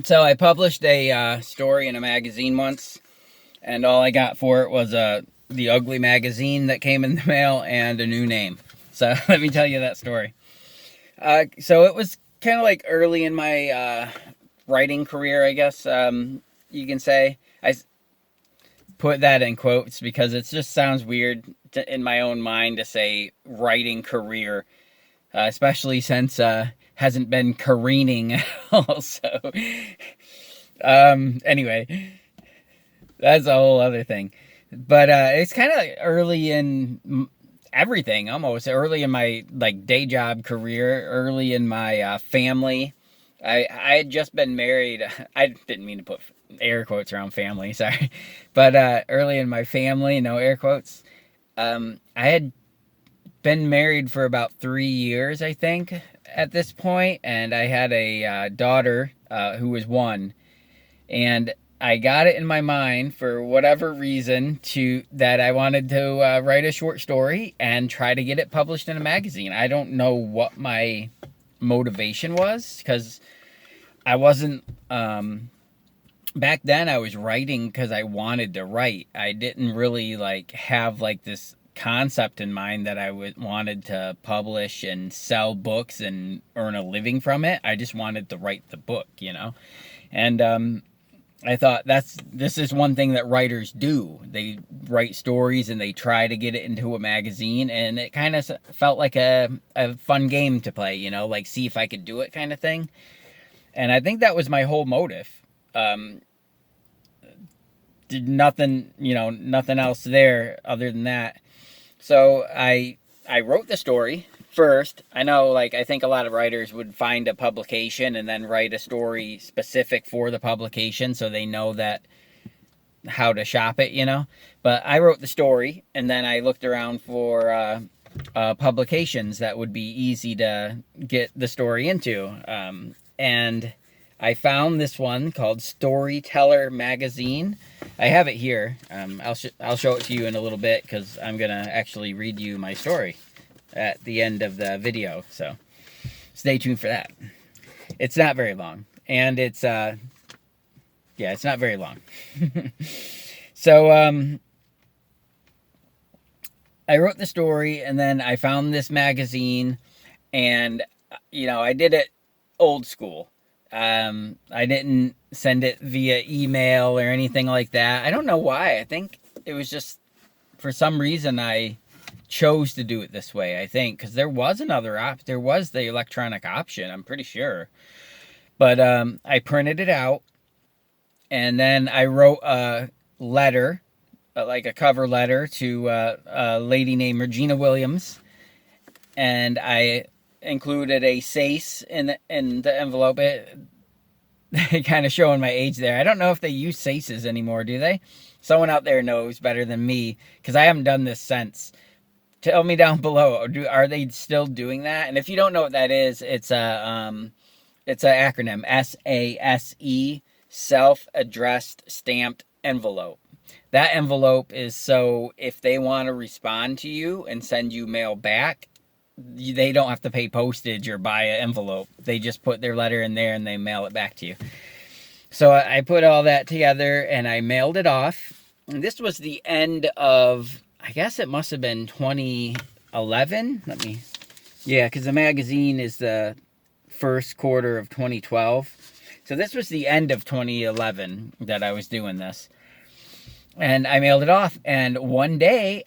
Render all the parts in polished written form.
So I published a story in a magazine once, and all I got for it was the ugly magazine that came in the mail and a new name. So let me tell you that story. So it was kind of like early in my writing career, I guess you can say. I put that in quotes because it just sounds weird in my own mind to say writing career, especially since hasn't been careening also. Anyway, that's a whole other thing. But it's kind of early in everything, almost early in my like day job career, early in my family. I had just been married. I didn't mean to put air quotes around family, sorry. But early in my family, no air quotes. I had been married for about 3 years, I think, at this point, and I had a daughter who was one, and I got it in my mind for whatever reason to that I wanted to write a short story and try to get it published in a magazine. I don't know what my motivation was because I wasn't back then. I was writing because I wanted to write. I didn't really like have like this concept in mind that I wanted to publish and sell books and earn a living from it. I just wanted to write the book, and I thought this is one thing that writers do. They write stories and they try to get it into a magazine, and it kind of felt like a fun game to play, like see if I could do it kind of thing. And I think that was my whole motive. Did nothing, nothing else there other than that. So I wrote the story first. I know, like, I think a lot of writers would find a publication and then write a story specific for the publication so they know that how to shop it. But I wrote the story, and then I looked around for publications that would be easy to get the story into. And I found this one called Storyteller Magazine. I have it here. I'll show it to you in a little bit because I'm going to actually read you my story at the end of the video. So stay tuned for that. It's not very long. And it's not very long. So I wrote the story, and then I found this magazine, and I did it old school. I didn't send it via email or anything like that. I don't know why. I think it was just for some reason I chose to do it this way. I think because there was another there was the electronic option, I'm pretty sure. But I printed it out, and then I wrote a letter, like a cover letter to a lady named Regina Williams, and I included a SACE in the envelope. It kind of showing my age there. I don't know if they use SACEs anymore, do they? Someone out there knows better than me because I haven't done this since. Tell me down below. Are they still doing that? And if you don't know what that is, it's an acronym, SASE, self-addressed stamped envelope. That envelope is so if they want to respond to you and send you mail back, they don't have to pay postage or buy an envelope. They just put their letter in there and they mail it back to you. So I put all that together and I mailed it off. And this was the end of, I guess it must have been 2011. Yeah, because the magazine is the first quarter of 2012. So this was the end of 2011 that I was doing this. And I mailed it off. And one day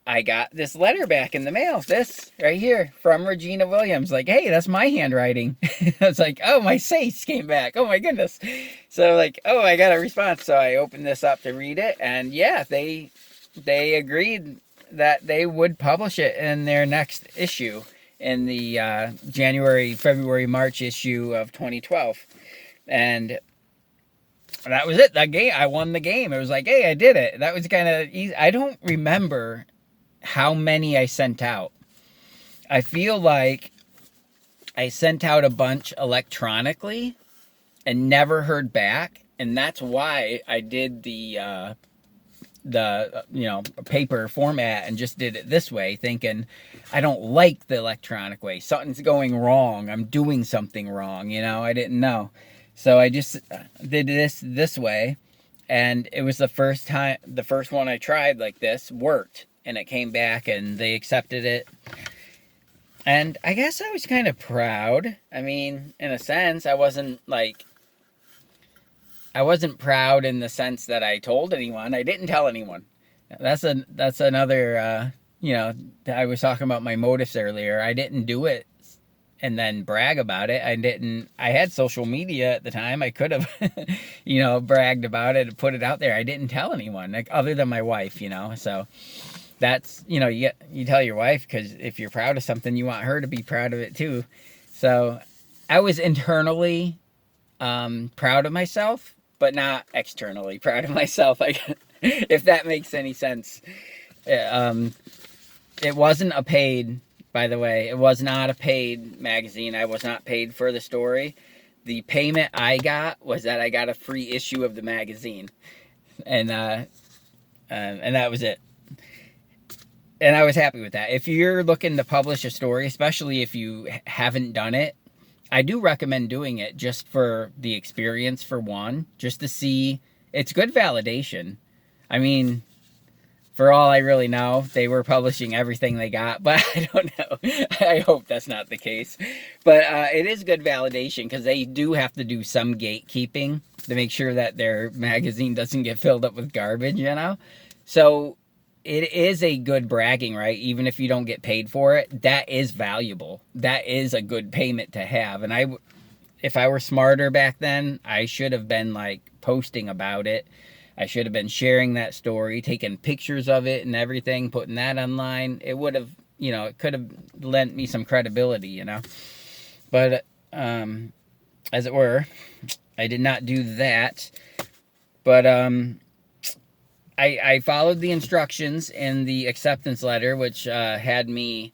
I got this letter back in the mail, this right here from Regina Williams. Like, hey, that's my handwriting. I was like, oh, my SACE came back. Oh my goodness. So like, oh, I got a response. So I opened this up to read it, and yeah, they agreed that they would publish it in their next issue in the January, February, March issue of 2012. And that was it. That game, I won the game. It was like, hey, I did it. That was kind of easy. I don't remember how many I sent out. I feel like I sent out a bunch electronically and never heard back, and that's why I did the paper format and just did it this way, thinking I don't like the electronic way. Something's going wrong. I'm doing something wrong. I didn't know. So I just did this way, and it was the first one I tried like this worked, and it came back and they accepted it. And I guess I was kind of proud. I mean, in a sense, I wasn't proud in the sense that I told anyone. I didn't tell anyone. That's another I was talking about my motives earlier. I didn't do it and then brag about it. I had social media at the time. I could have bragged about it and put it out there. I didn't tell anyone, like, other than my wife, so that's, you tell your wife, because if you're proud of something, you want her to be proud of it too. So I was internally proud of myself, but not externally proud of myself, if that makes any sense. It wasn't a paid, by the way, it was not a paid magazine. I was not paid for the story. The payment I got was that I got a free issue of the magazine, and that was it. And I was happy with that. If you're looking to publish a story, especially if you haven't done it, I do recommend doing it just for the experience, for one, just to see. It's good validation. I mean, for all I really know, they were publishing everything they got, but I don't know. I hope that's not the case. But it is good validation, because they do have to do some gatekeeping to make sure that their magazine doesn't get filled up with garbage, So it is a good bragging, right? Even if you don't get paid for it, that is valuable. That is a good payment to have. And if I were smarter back then, I should have been posting about it. I should have been sharing that story, taking pictures of it and everything, putting that online. It would have, it could have lent me some credibility, But, as it were, I did not do that. But, I followed the instructions in the acceptance letter, which had me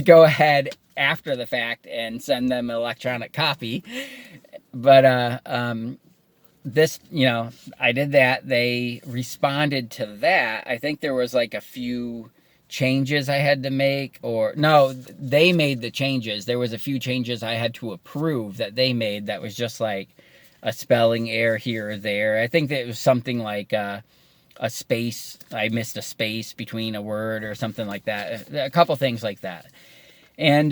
go ahead after the fact and send them an electronic copy. But this, I did that. They responded to that. I think there was a few changes I had to make, or no, they made the changes. There was a few changes I had to approve that they made that was just a spelling error here or there. I think that it was something like a space. I missed a space between a word or something like that. A couple things like that. And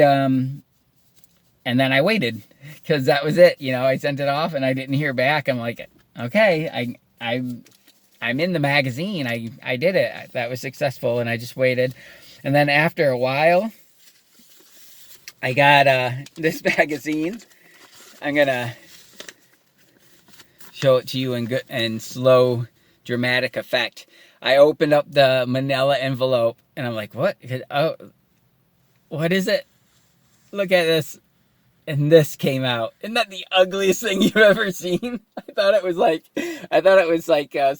then I waited, because that was it. I sent it off and I didn't hear back. I'm like, okay, I'm in the magazine. I did it. That was successful, and I just waited. And then after a while, I got this magazine. I'm gonna show it to you in slow dramatic effect. I opened up the manila envelope and I'm like, what? Oh, what is it? Look at this. And this came out. Isn't that the ugliest thing you've ever seen? I thought it was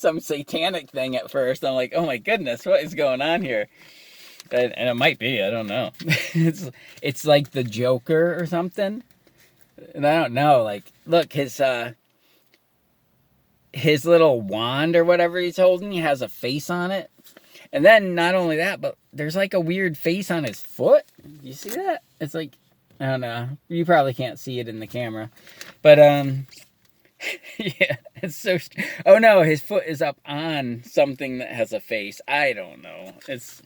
some satanic thing at first. I'm like, oh my goodness, what is going on here? And it might be, I don't know. It's like the Joker or something. And I don't know, look, his little wand or whatever he's holding, he has a face on it. And then not only that, but there's a weird face on his foot. You see that? It's I don't know. You probably can't see it in the camera. But, yeah, it's so... Oh, no, his foot is up on something that has a face. I don't know. It's...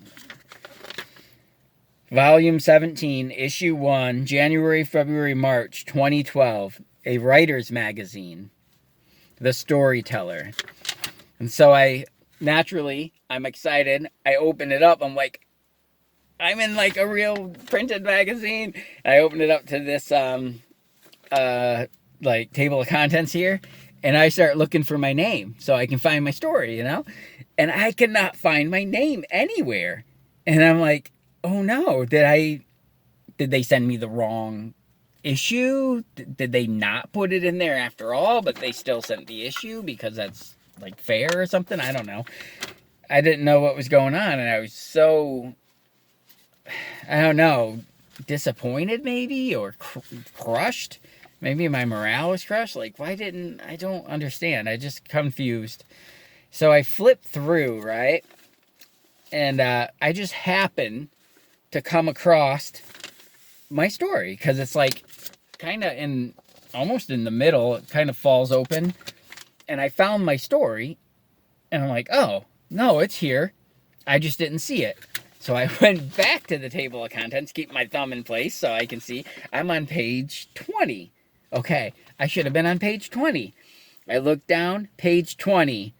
Volume 17, Issue 1, January, February, March, 2012. A writer's magazine. The Storyteller. And so I'm excited. I open it up. I'm like, I'm in a real printed magazine. I opened it up to this table of contents here, and I start looking for my name so I can find my story, and I cannot find my name anywhere. And I'm like, oh no, did they send me the wrong issue? Did they not put it in there after all, but they still sent the issue because that's fair or something? I don't know. I didn't know what was going on, and I was so, I don't know, disappointed maybe, or crushed. Maybe my morale was crushed. Why didn't, I don't understand. I just confused. So I flipped through, right? And I just happened to come across my story, because it's kind of in almost in the middle. It kind of falls open. And I found my story. And I'm like, oh, no, it's here. I just didn't see it. So I went back to the table of contents, keep my thumb in place so I can see. I'm on page 20. Okay, I should have been on page 20. I looked down, page 20.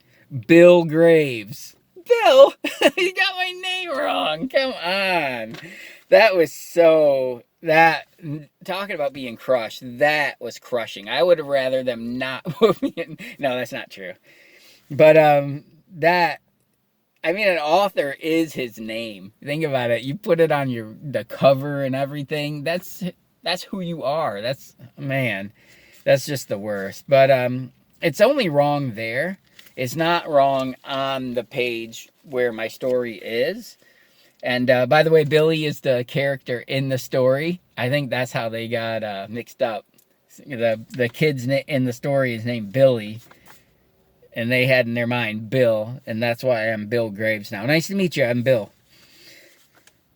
Bill Graves. Bill, you got my name wrong. Come on. That was so, that, talking about being crushed, that was crushing. I would have rather them not put me in. No, that's not true. But that, I mean, an author is his name. Think about it. You put it on the cover and everything. That's who you are. That's, man, that's just the worst. But it's only wrong there. It's not wrong on the page where my story is. And by the way, Billy is the character in the story. I think that's how they got mixed up. The kid's in the story is named Billy. And they had in their mind Bill. And that's why I'm Bill Graves now. Nice to meet you. I'm Bill.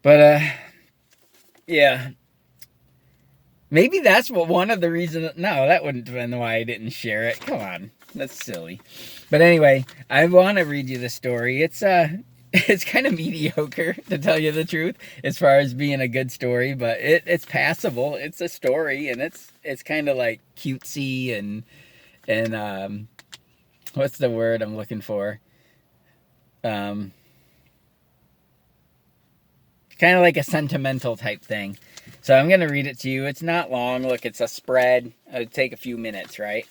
But, yeah. Maybe that's what one of the reasons. No, that wouldn't have been why I didn't share it. Come on. That's silly. But anyway, I want to read you the story. It's kind of mediocre, to tell you the truth, as far as being a good story, but it's passable. It's a story, and it's kind of like cutesy and what's the word I'm looking for? Kind of like a sentimental type thing. So I'm going to read it to you. It's not long. Look, it's a spread. It would take a few minutes, right?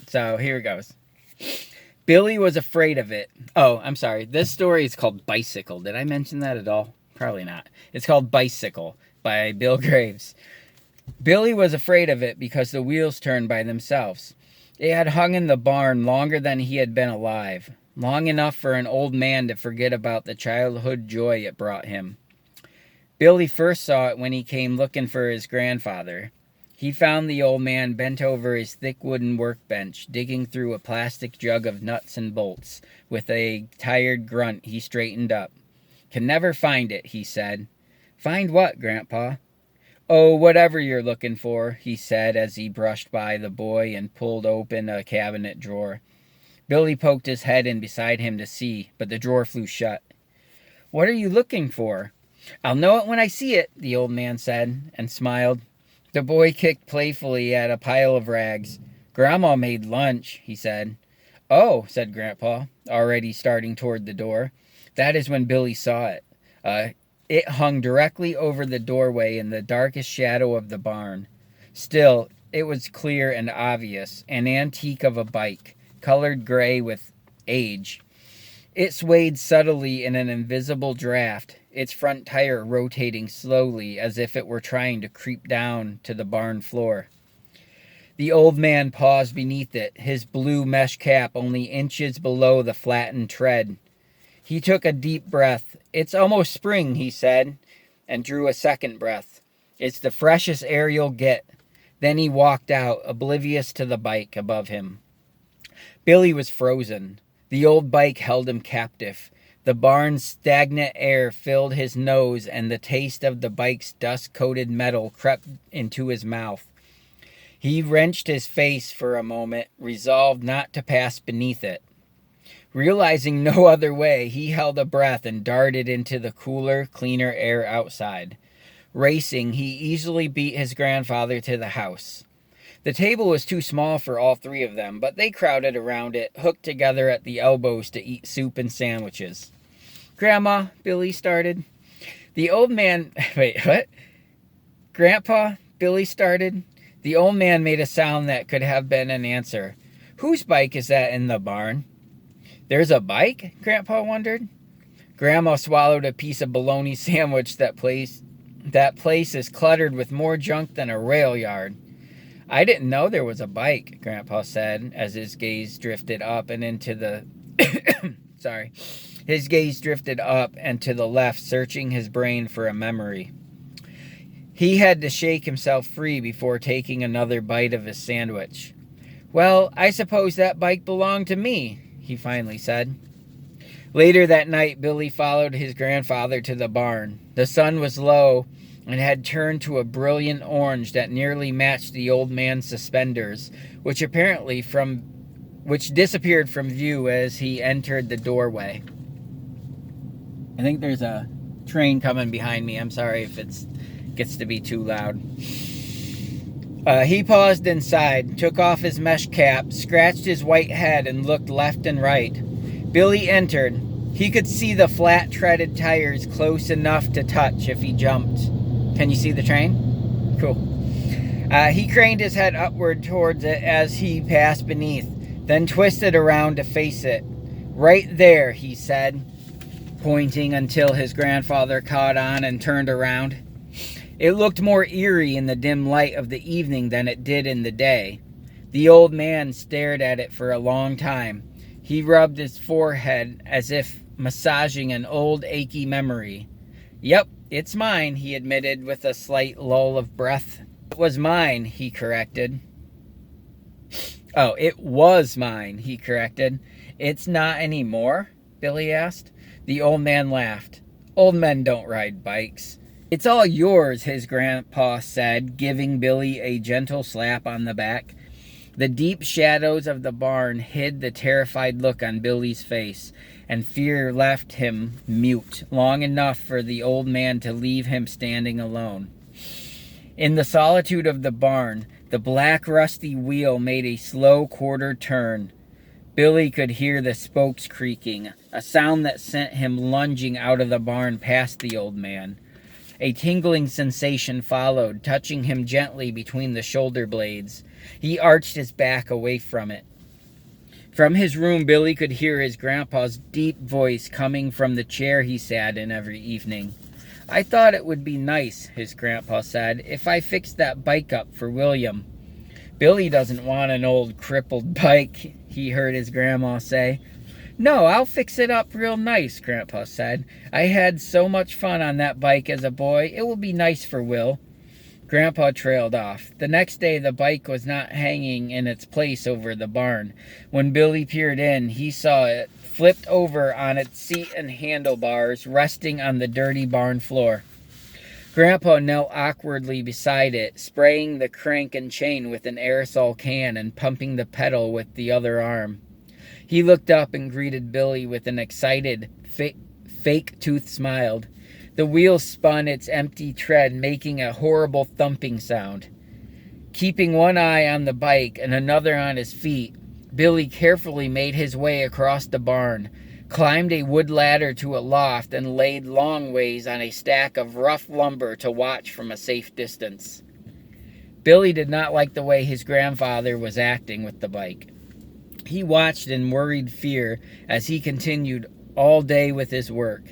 So here it goes. Billy was afraid of it. Oh, I'm sorry. This story is called Bicycle. Did I mention that at all? Probably not. It's called Bicycle by Bill Graves. Billy was afraid of it because the wheels turned by themselves. It had hung in the barn longer than he had been alive, long enough for an old man to forget about the childhood joy it brought him. Billy first saw it when he came looking for his grandfather. He found the old man bent over his thick wooden workbench, digging through a plastic jug of nuts and bolts. With a tired grunt, he straightened up. "Can never find it," he said. "Find what, Grandpa?" "Oh, whatever you're looking for," he said as he brushed by the boy and pulled open a cabinet drawer. Billy poked his head in beside him to see, but the drawer flew shut. "What are you looking for?" "I'll know it when I see it," the old man said, and smiled. The boy kicked playfully at a pile of rags. "Grandma made lunch," he said. "Oh," said Grandpa, already starting toward the door. That is when Billy saw it. It hung directly over the doorway in the darkest shadow of the barn. Still, it was clear and obvious, an antique of a bike, colored gray with age. It swayed subtly in an invisible draft, its front tire rotating slowly as if it were trying to creep down to the barn floor. The old man paused beneath it, his blue mesh cap only inches below the flattened tread. He took a deep breath. "It's almost spring," he said, and drew a second breath. "It's the freshest air you'll get." Then he walked out, oblivious to the bike above him. Billy was frozen. The old bike held him captive. The barn's stagnant air filled his nose, and the taste of the bike's dust-coated metal crept into his mouth. He wrenched his face for a moment, resolved not to pass beneath it. Realizing no other way, he held a breath and darted into the cooler, cleaner air outside. Racing, he easily beat his grandfather to the house. The table was too small for all three of them, but they crowded around it, hooked together at the elbows to eat soup and sandwiches. "Grandma," Billy started. The old man... Wait, what? "Grandpa," Billy started. The old man made a sound that could have been an answer. "Whose bike is that in the barn?" "There's a bike?" Grandpa wondered. Grandma swallowed a piece of bologna sandwich. That place is cluttered with more junk than a rail yard." "I didn't know there was a bike," Grandpa said, as his gaze drifted up and into the... Sorry. His gaze drifted up and to the left, searching his brain for a memory. He had to shake himself free before taking another bite of his sandwich. "Well, I suppose that bike belonged to me," he finally said. Later that night, Billy followed his grandfather to the barn. The sun was low, and had turned to a brilliant orange that nearly matched the old man's suspenders, which disappeared from view as he entered the doorway. I think there's a train coming behind me. I'm sorry if it gets to be too loud. He paused inside, took off his mesh cap, scratched his white head, and looked left and right. Billy entered. He could see the flat treaded tires close enough to touch if he jumped. Can you see the train? Cool. He craned his head upward towards it as he passed beneath, then twisted around to face it. Right there, he said, pointing until his grandfather caught on and turned around. It looked more eerie in the dim light of the evening than it did in the day. The old man stared at it for a long time. He rubbed his forehead as if massaging an old achy memory. Yep, it's mine, he admitted with a slight lull of breath. It was mine, he corrected. Oh, it was mine, he corrected. It's not anymore? Billy asked. The old man laughed. Old men don't ride bikes. It's all yours, his grandpa said, giving Billy a gentle slap on the back. The deep shadows of the barn hid the terrified look on Billy's face, and fear left him mute long enough for the old man to leave him standing alone. In the solitude of the barn, the black rusty wheel made a slow quarter turn. Billy could hear the spokes creaking, a sound that sent him lunging out of the barn past the old man. A tingling sensation followed, touching him gently between the shoulder blades. He arched his back away from it. From his room, Billy could hear his grandpa's deep voice coming from the chair he sat in every evening. I thought it would be nice, his grandpa said, if I fixed that bike up for William. Billy doesn't want an old crippled bike, he heard his grandma say. No, I'll fix it up real nice, Grandpa said. I had so much fun on that bike as a boy. It will be nice for Will. Grandpa trailed off. The next day, the bike was not hanging in its place over the barn. When Billy peered in, he saw it flipped over on its seat and handlebars, resting on the dirty barn floor. Grandpa knelt awkwardly beside it, spraying the crank and chain with an aerosol can and pumping the pedal with the other arm. He looked up and greeted Billy with an excited, fake-toothed smile. The wheel spun its empty tread, making a horrible thumping sound. Keeping one eye on the bike and another on his feet, Billy carefully made his way across the barn, climbed a wood ladder to a loft, and laid long ways on a stack of rough lumber to watch from a safe distance. Billy did not like the way his grandfather was acting with the bike. He watched in worried fear as he continued all day with his work.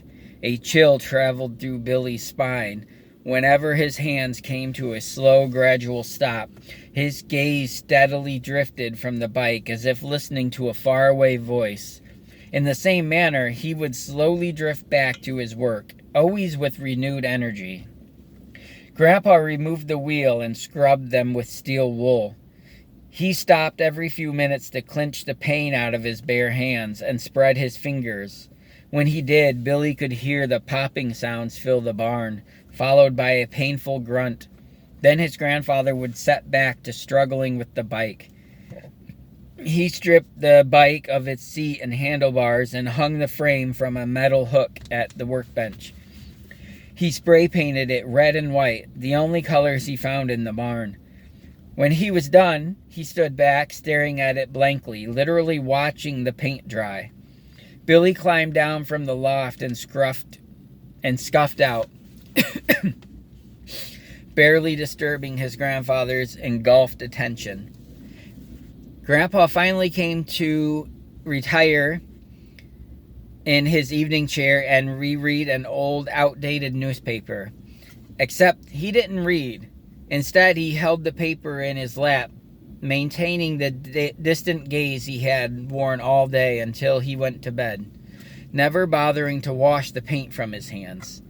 A chill traveled through Billy's spine. Whenever his hands came to a slow, gradual stop, his gaze steadily drifted from the bike as if listening to a faraway voice. In the same manner, he would slowly drift back to his work, always with renewed energy. Grandpa removed the wheel and scrubbed them with steel wool. He stopped every few minutes to clench the pain out of his bare hands and spread his fingers. When he did, Billy could hear the popping sounds fill the barn, followed by a painful grunt. Then his grandfather would set back to struggling with the bike. He stripped the bike of its seat and handlebars and hung the frame from a metal hook at the workbench. He spray painted it red and white, the only colors he found in the barn. When he was done, he stood back, staring at it blankly, literally watching the paint dry. Billy climbed down from the loft and scuffed out, barely disturbing his grandfather's engulfed attention. Grandpa finally came to retire in his evening chair and reread an old, outdated newspaper. Except he didn't read. Instead, he held the paper in his lap, maintaining the distant gaze he had worn all day until he went to bed, never bothering to wash the paint from his hands.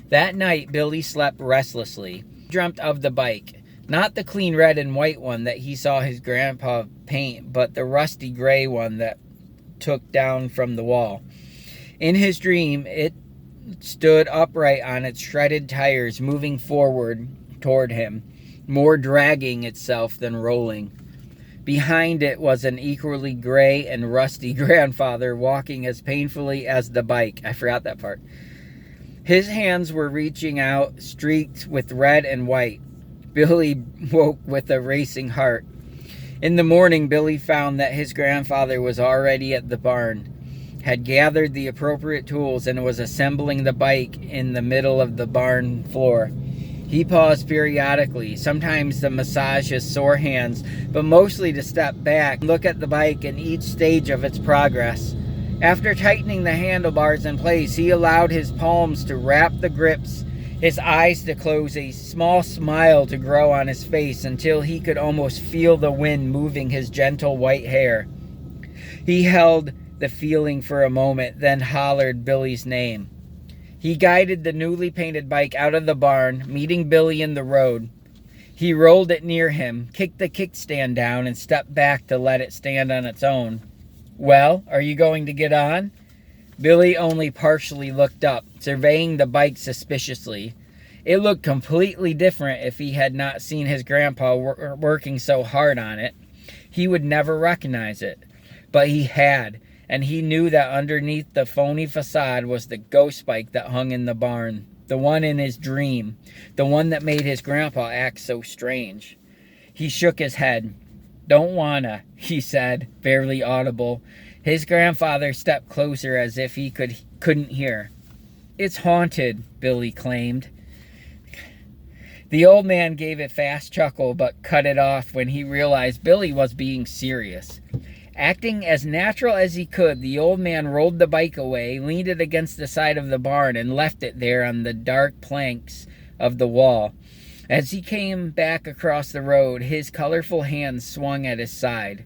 That night, Billy slept restlessly. He dreamt of the bike, not the clean red and white one that he saw his grandpa paint, but the rusty gray one that took down from the wall. In his dream, it stood upright on its shredded tires, moving forward toward him, more dragging itself than rolling. Behind it was an equally gray and rusty grandfather walking as painfully as the bike. I forgot that part. His hands were reaching out, streaked with red and white. Billy woke with a racing heart. In the morning, Billy found that his grandfather was already at the barn, had gathered the appropriate tools, and was assembling the bike in the middle of the barn floor. He paused periodically, sometimes to massage his sore hands, but mostly to step back and look at the bike in each stage of its progress. After tightening the handlebars in place, he allowed his palms to wrap the grips, his eyes to close, a small smile to grow on his face until he could almost feel the wind moving his gentle white hair. He held the feeling for a moment, then hollered Billy's name. He guided the newly painted bike out of the barn, meeting Billy in the road. He rolled it near him, kicked the kickstand down, and stepped back to let it stand on its own. "Well, are you going to get on?" Billy only partially looked up, surveying the bike suspiciously. It looked completely different if he had not seen his grandpa working so hard on it. He would never recognize it. But he had, and he knew that underneath the phony facade was the ghost bike that hung in the barn, the one in his dream, the one that made his grandpa act so strange. He shook his head. "Don't wanna," he said, barely audible. His grandfather stepped closer as if he couldn't hear. "It's haunted," Billy claimed. The old man gave a fast chuckle but cut it off when he realized Billy was being serious. Acting as natural as he could, the old man rolled the bike away, leaned it against the side of the barn, and left it there on the dark planks of the wall. As he came back across the road, his colorful hands swung at his side.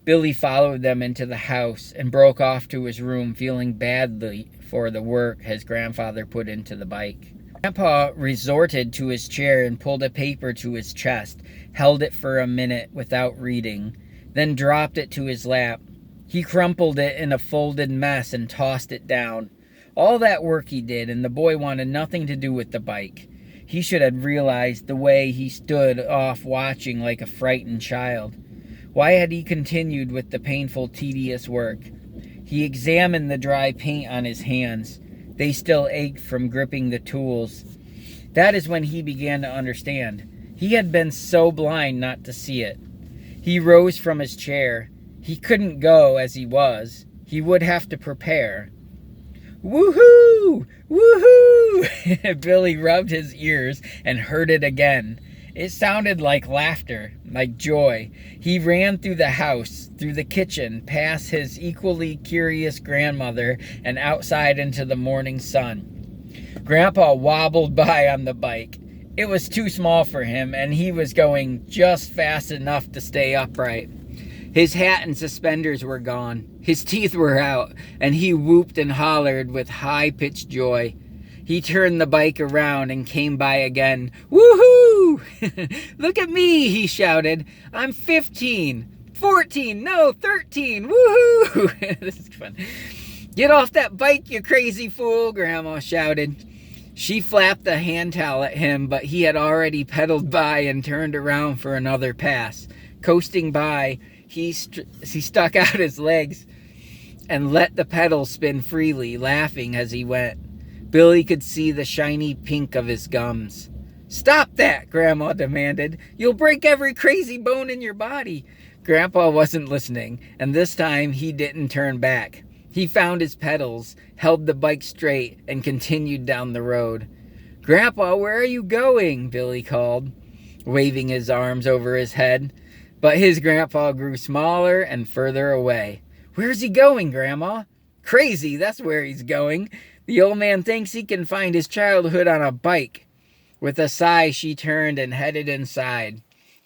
Billy followed them into the house and broke off to his room, feeling badly for the work his grandfather put into the bike. Grandpa resorted to his chair and pulled a paper to his chest, held it for a minute without reading, then dropped it to his lap. He crumpled it in a folded mess and tossed it down. All that work he did, and the boy wanted nothing to do with the bike. He should have realized the way he stood off watching like a frightened child. Why had he continued with the painful, tedious work? He examined the dry paint on his hands. They still ached from gripping the tools. That is when he began to understand. He had been so blind not to see it. He rose from his chair. He couldn't go as he was. He would have to prepare. "Woohoo! Woohoo!" Billy rubbed his ears and heard it again. It sounded like laughter, like joy. He ran through the house, through the kitchen, past his equally curious grandmother, and outside into the morning sun. Grandpa wobbled by on the bike. It was too small for him, and he was going just fast enough to stay upright. His hat and suspenders were gone. His teeth were out, and he whooped and hollered with high-pitched joy. He turned the bike around and came by again. "Woohoo! Look at me," he shouted. "I'm 15, 14, no, 13. Woohoo!" This is fun. "Get off that bike, you crazy fool," Grandma shouted. She flapped a hand towel at him, but he had already pedaled by and turned around for another pass. Coasting by, he stuck out his legs and let the pedal spin freely, laughing as he went. Billy could see the shiny pink of his gums. "Stop that," Grandma demanded. "You'll break every crazy bone in your body." Grandpa wasn't listening, and this time he didn't turn back. He found his pedals, held the bike straight, and continued down the road. "Grandpa, where are you going?" Billy called, waving his arms over his head. But his grandpa grew smaller and further away. "Where's he going, Grandma?" "Crazy, that's where he's going. The old man thinks he can find his childhood on a bike." With a sigh, she turned and headed inside.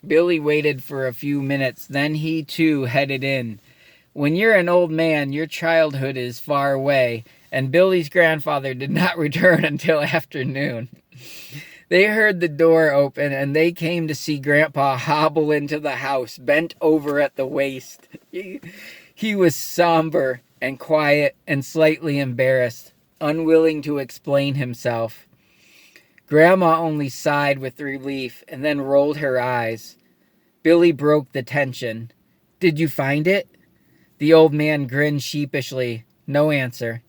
Billy waited for a few minutes, then he too headed in. When you're an old man, your childhood is far away, and Billy's grandfather did not return until afternoon. They heard the door open, and they came to see Grandpa hobble into the house, bent over at the waist. He was somber and quiet and slightly embarrassed. unwilling to explain himself. Grandma only sighed with relief and then rolled her eyes. Billy broke the tension. Did you find it? The old man grinned sheepishly. No answer.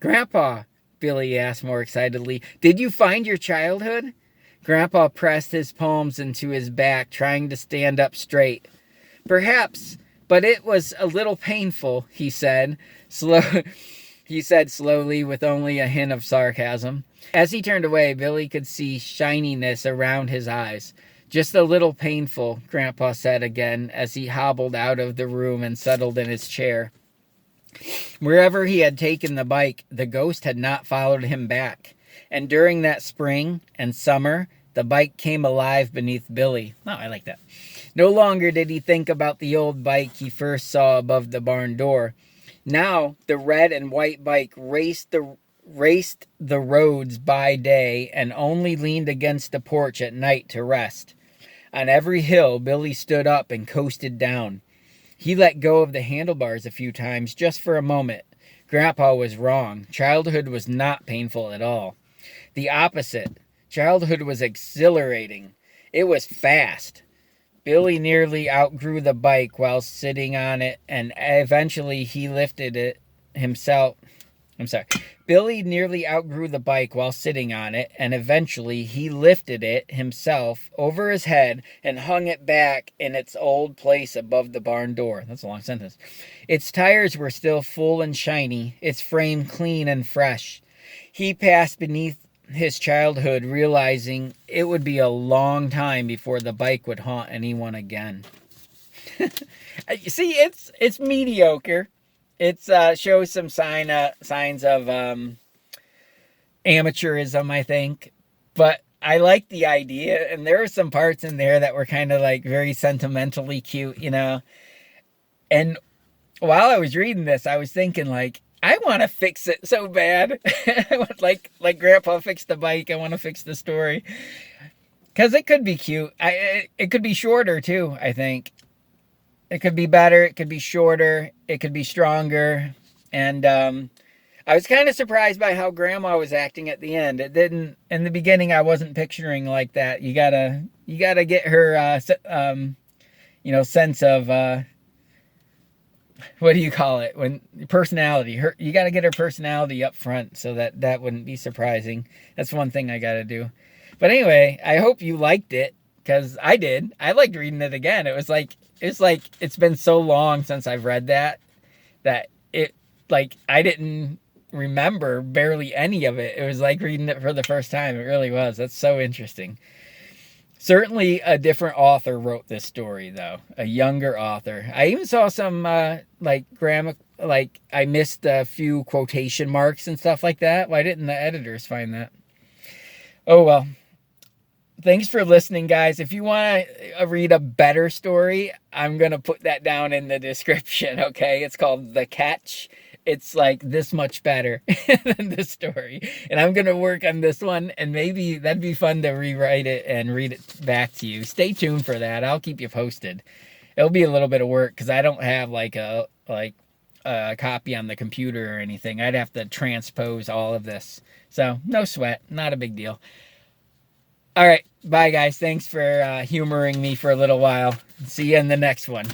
Grandpa, Billy asked more excitedly, did you find your childhood? Grandpa pressed his palms into his back, trying to stand up straight. Perhaps, but it was a little painful, he said. He said slowly, with only a hint of sarcasm. As he turned away, Billy could see shininess around his eyes. Just a little painful, Grandpa said again, as he hobbled out of the room and settled in his chair. Wherever he had taken the bike, the ghost had not followed him back. And during that spring and summer, the bike came alive beneath Billy. Oh, I like that. No longer did he think about the old bike he first saw above the barn door. Now, the red and white bike raced the roads by day and only leaned against the porch at night to rest. On every hill, Billy stood up and coasted down. He let go of the handlebars a few times just for a moment. Grandpa was wrong. Childhood was not painful at all. The opposite. Childhood was exhilarating. It was fast. Billy nearly outgrew the bike while sitting on it, and eventually he lifted it himself. Billy nearly outgrew the bike while sitting on it, and eventually he lifted it himself over his head and hung it back in its old place above the barn door. That's a long sentence. Its tires were still full and shiny, its frame clean and fresh. He passed beneath his childhood, realizing it would be a long time before the bike would haunt anyone again. You see, it's mediocre. It shows some signs of amateurism, I think. But I like the idea, and there are some parts in there that were kind of like very sentimentally cute, you know. And while I was reading this, I was thinking like, I want to fix it so bad. like Grandpa fixed the bike, I want to fix the story. Because it could be cute. It could be shorter too, I think. It could be better. It could be shorter. It could be stronger. And I was kind of surprised by how Grandma was acting at the end. It didn't, in the beginning, I wasn't picturing like that. You gotta get her, sense of, what do you call it? When personality. You gotta get her personality up front so that wouldn't be surprising. That's one thing I gotta do. But anyway, I hope you liked it, because I did. I liked reading it again. It's like it's been so long since I've read that it, like, I didn't remember barely any of it. It was like reading it for the first time. It really was. That's so interesting. Certainly a different author wrote this story, though. A younger author. I even saw some, I missed a few quotation marks and stuff like that. Why didn't the editors find that? Oh, well. Thanks for listening, guys. If you want to read a better story, I'm going to put that down in the description, okay? It's called The Catch. It's like this much better than this story. And I'm going to work on this one, and maybe that'd be fun to rewrite it and read it back to you. Stay tuned for that. I'll keep you posted. It'll be a little bit of work because I don't have like a copy on the computer or anything. I'd have to transpose all of this. So no sweat. Not a big deal. All right. Bye, guys. Thanks for humoring me for a little while. See you in the next one.